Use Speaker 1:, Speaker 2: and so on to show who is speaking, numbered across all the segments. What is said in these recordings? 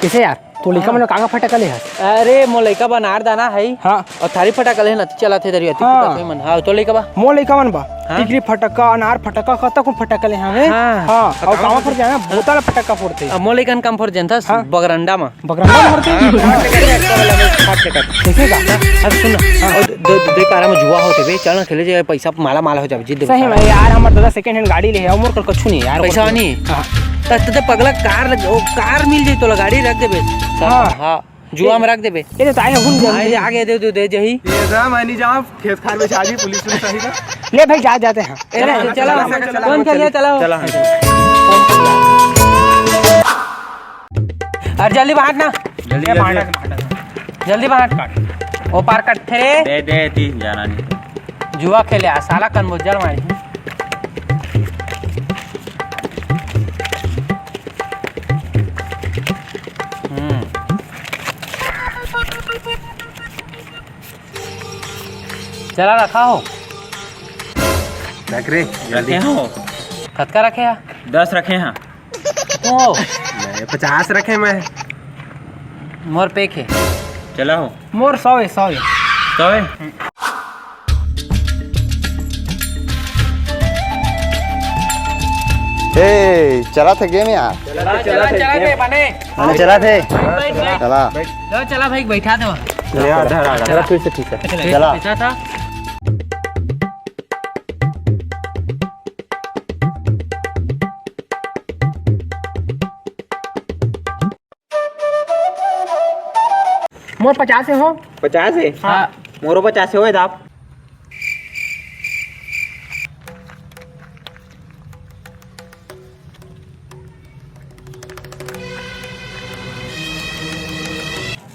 Speaker 1: कैसे यार तो लइका मन कागा फटकले है।
Speaker 2: अरे मो लइका बा नार दाना है
Speaker 1: हाँ
Speaker 2: और थारी फटकल है न चला थे दरिया
Speaker 1: हाँ।
Speaker 2: ती मन। हां तो लइका बा
Speaker 1: मो लइका मन बा
Speaker 2: हाँ?
Speaker 1: टिकरी फटका अनार फटका कत को फटकले हैं।
Speaker 2: हाँ।
Speaker 1: हां और कावा पर जाना बोतल फटका फोड़ते
Speaker 2: अब मो लइकन कम फॉर जनता
Speaker 1: हाँ।
Speaker 2: बगरंडा में
Speaker 1: बगरंडा फोड़ते कैसे का
Speaker 2: अब सुन दो पारा में जुआ होते बे चल खेले जाए पैसा माला माला हो जाए जिद
Speaker 1: सही में यार हमर दादा सेकंड हैंड गाड़ी ले है मोर कर कछु नहीं यार
Speaker 2: पैसा नहीं
Speaker 1: हां
Speaker 2: त पगला कार मिल जाई तो गाड़ी रख देबे।
Speaker 1: हाँ।
Speaker 2: हां जुआ में रख देबे।
Speaker 1: ये तो आए हुन
Speaker 2: आगे दे जही
Speaker 3: ये जा मैंने जा खेत खार में जा दी पुलिस में सही ना।
Speaker 1: ले भाई जा जाते हैं
Speaker 2: चला फोन कर लिया चला
Speaker 3: चला
Speaker 2: अरे जल्दी बाहर ना जल्दी बाहर ओ पार कट थे
Speaker 3: दे ती जाना नहीं
Speaker 2: जुआ खेले आ साला कन मुज्जल मारी चला रखा हो
Speaker 3: रख रे जल्दी हो।
Speaker 2: कतका रखे है
Speaker 3: 10 रखे हैं
Speaker 2: ओ
Speaker 3: मैं 50 रखे मैं
Speaker 2: मोर पेक है
Speaker 3: चला हो
Speaker 1: मोर 100 है 100 है
Speaker 3: तो
Speaker 4: ए चला थे गेम यार
Speaker 2: चला बे बने
Speaker 4: चला थे
Speaker 2: चला
Speaker 4: चला
Speaker 2: चला भाई बैठा दो
Speaker 4: चला फिर से ठीक है चला
Speaker 2: बैठा था
Speaker 1: मोर 50 है हो
Speaker 3: 50 है
Speaker 2: हाँ
Speaker 3: मोरो 50 हो आप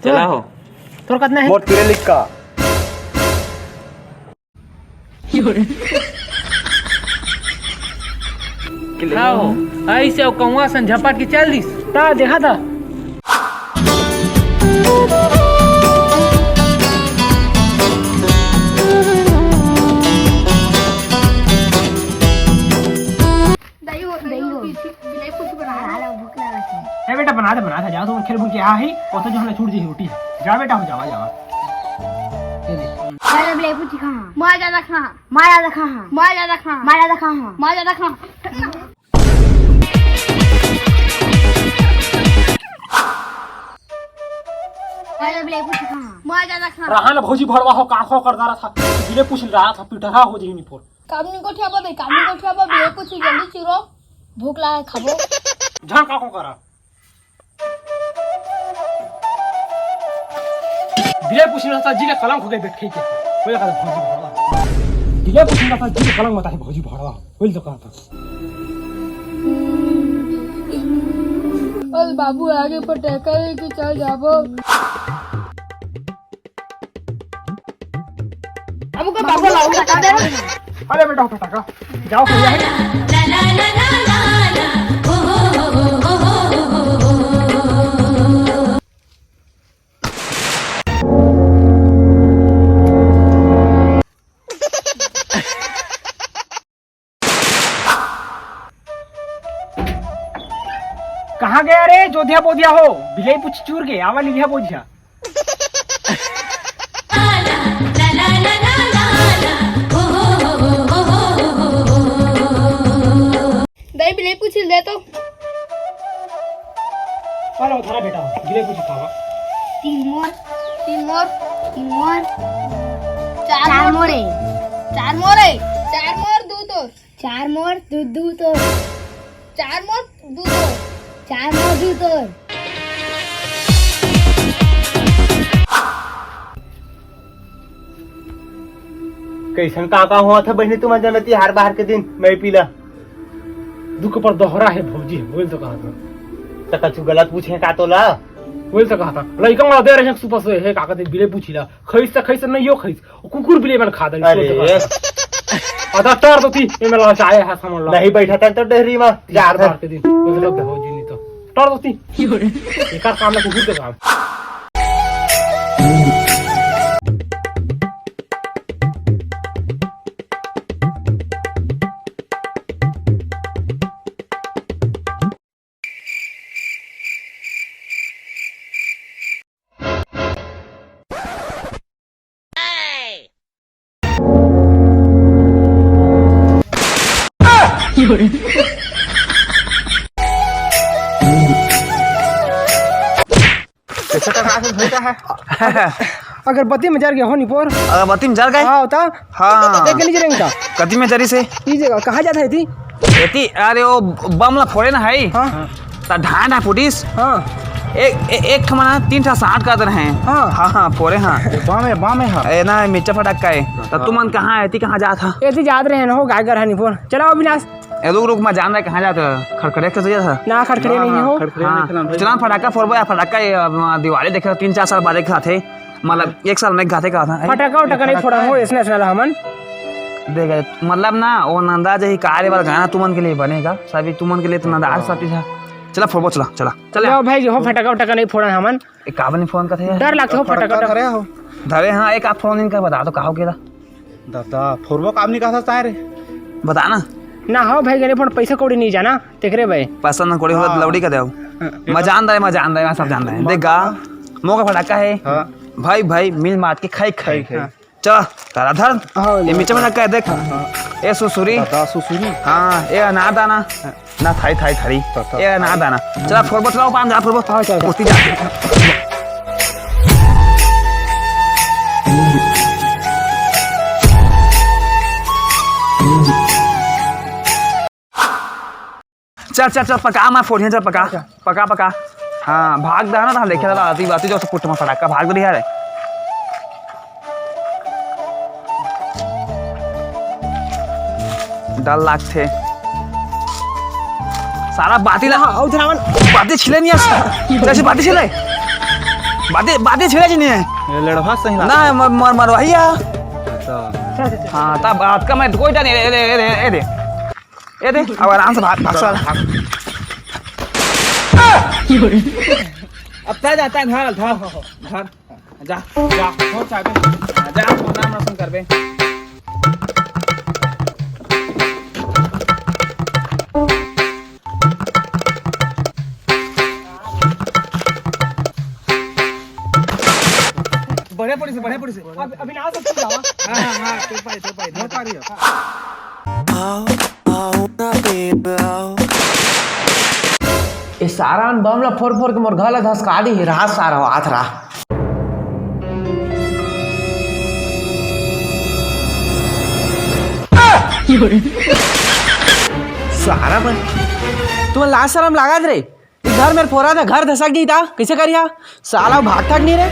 Speaker 3: चला हो
Speaker 1: तोर कितना है
Speaker 4: मोर तेरे लिख का
Speaker 2: खाओ ऐसे कौवा सन झपट के चल दिस
Speaker 1: ता देखा था बेटा बना था जाओ तुम खेल बुल के आ ही और तो जो हमें छूट जी रोटी जा बेटा हो जावा जावा
Speaker 5: मारा ब्ले पूछी कहां मार ज्यादा कहां मार ज्यादा कहां मार ज्यादा कहां मार ज्यादा कहां मार ज्यादा कहां मारा ब्ले पूछी कहां मार ज्यादा कहां
Speaker 1: रहान भौजी भड़वा हो काखो कर रहा था बिले पूछ रहा था पिटरा हो जी निपोर
Speaker 5: कामनी को ठेबा बे ब्ले पूछी जल्दी चिरो भूख लागे खाबो
Speaker 1: झा काखो करा बिले पूछना था जी के कलम खो गए बैठ के कोई कहा भौजी भड़वा बिले पूछना था जी के कलम मत है भौजी भड़वा कोई तो कहा था
Speaker 5: और बाबू आगे पटका के चल जाबो हमको बाबू लाओ बता दे
Speaker 1: अरे बेटा पटाका जाओ भैया है कहाँ गया रे जोधिया बोधिया हो बिले पूछ चूर के आवा लिया बोधिया
Speaker 5: दही ब्ले पूछी दे तो
Speaker 1: चलो थारा बेटा हो बिले पूछ खावा
Speaker 5: तीन मोर चार मोरे दूध तो चार मोर दूध तो
Speaker 4: कैसन काका हुआ था बहनी तुम जनती हार बाहर के दिन मैं पीला
Speaker 1: दुख पर दोहरा है भौजी बोल तो कहा था
Speaker 4: तो कछु गलत पूछे का तो ला
Speaker 1: बोल तो कहा था लइका मला दे रहे सुपर से है काका दे बिले पूछिला खैस नहीं हो खैस कुकुर बिले मन खा दे
Speaker 4: अरे
Speaker 1: आधा तार दो थी ये मेरा चाय है समझ लो
Speaker 4: नहीं बैठा था तो डेहरी में
Speaker 1: यार बार के दिन मतलब भौजी नहीं तो तार दो थी एक काम ना कुकुर के काम अगरबत्ती में जर गया हो नहीं पोर।
Speaker 2: अगरबत्ती में जल गए।
Speaker 1: हाँ होता।
Speaker 2: हाँ
Speaker 1: देख के नीचे रहेंगे था।
Speaker 2: कति में जरी से
Speaker 1: ये जगह कहाँ जाता है थी?
Speaker 2: एती अरे वो बम ला फोड़े ना है
Speaker 1: हाँ
Speaker 2: ता ढांढा फुटिस
Speaker 1: हाँ
Speaker 2: एक ठमना 3 ठा 60 का दर हैं।
Speaker 1: हाँ।
Speaker 2: हाँ फोड़े हाँ
Speaker 4: बामे हाँ
Speaker 2: ए ना मिर्चा फटक्का है तो तुमन कहाँ है कहाँ जात था
Speaker 1: ऐसे याद रहे ना हो गाय घर है नहीं पोर। चला अविनाश।
Speaker 2: ए रुक मैं जान रहा कहाँ जाता खड़खड़े के सजा था
Speaker 1: ना खड़खड़े नहीं हो।
Speaker 2: हाँ चला फटाका फोड़बो या फटाका दिवाली देखे 3-4 साल बाद एक खाते मतलब 1 साल में खाते का था
Speaker 1: फटाका उटका नहीं फोड़ा हो इसने सुना हमन।
Speaker 2: देख मतलब ना वो नंदा जही कार्य वाला गाना तुमन के लिए बनेगा सभी तुमन के लिए तो नंदा सब चीज है। चला फोड़बो चला चला
Speaker 1: चलो भाई जो हो फटाका उटका नहीं फोड़ा हमन।
Speaker 2: एक काबन फोन का थे
Speaker 1: डर लगता हो फटाका उटका।
Speaker 4: हो
Speaker 2: धरे हाँ एक आप फोन इनका बता दो कहा केला
Speaker 4: दादा फोरबो काम नहीं कहा था रे
Speaker 2: बता
Speaker 1: ना हो भाई गने फोन पैसा कौड़ी नहीं जाना देख रे भाई
Speaker 2: पसंद न कोड़ी हो लौड़ी का दे मैं जान रहा मैं सब जान रहा है देख गा मो का फटाका है भाई भाई मिल मार के खाई चल तारा धर ये मिर्चा में का देख ए सुसुरी हाँ ये ना दाना ना थाई थारी ये ना दाना चला फोड़बो चलाओ पान जा फोड़बो कुश्ती जा चल पका मैं फोड़िए चल पका हाँ भाग दाना ना लेके चला आती बाती जो पुट में फटाका भाग रही है डर लागते सारा बाती ला बाती छिले नहीं है बाती छिले बाती छिले नहीं है
Speaker 4: लड़वा सही
Speaker 2: ना मरवाइया हाँ तब बात का मैं कोई नहीं दे अब आराम से भाग अब तय जाता है घर जा नाम रोशन कर बे बढ़िया पड़ी से
Speaker 1: अविनाश से जावा।
Speaker 2: हाँ तो पाई
Speaker 6: ये सारा बम ला फोड़ के मोर घर ला धसका दी रहा सारा हाथ रहा सारा बन तुम लास्ट शर्म लगा रे घर मेरे फोड़ा था घर धसक गई था कैसे करिया साला भाग तक नहीं रे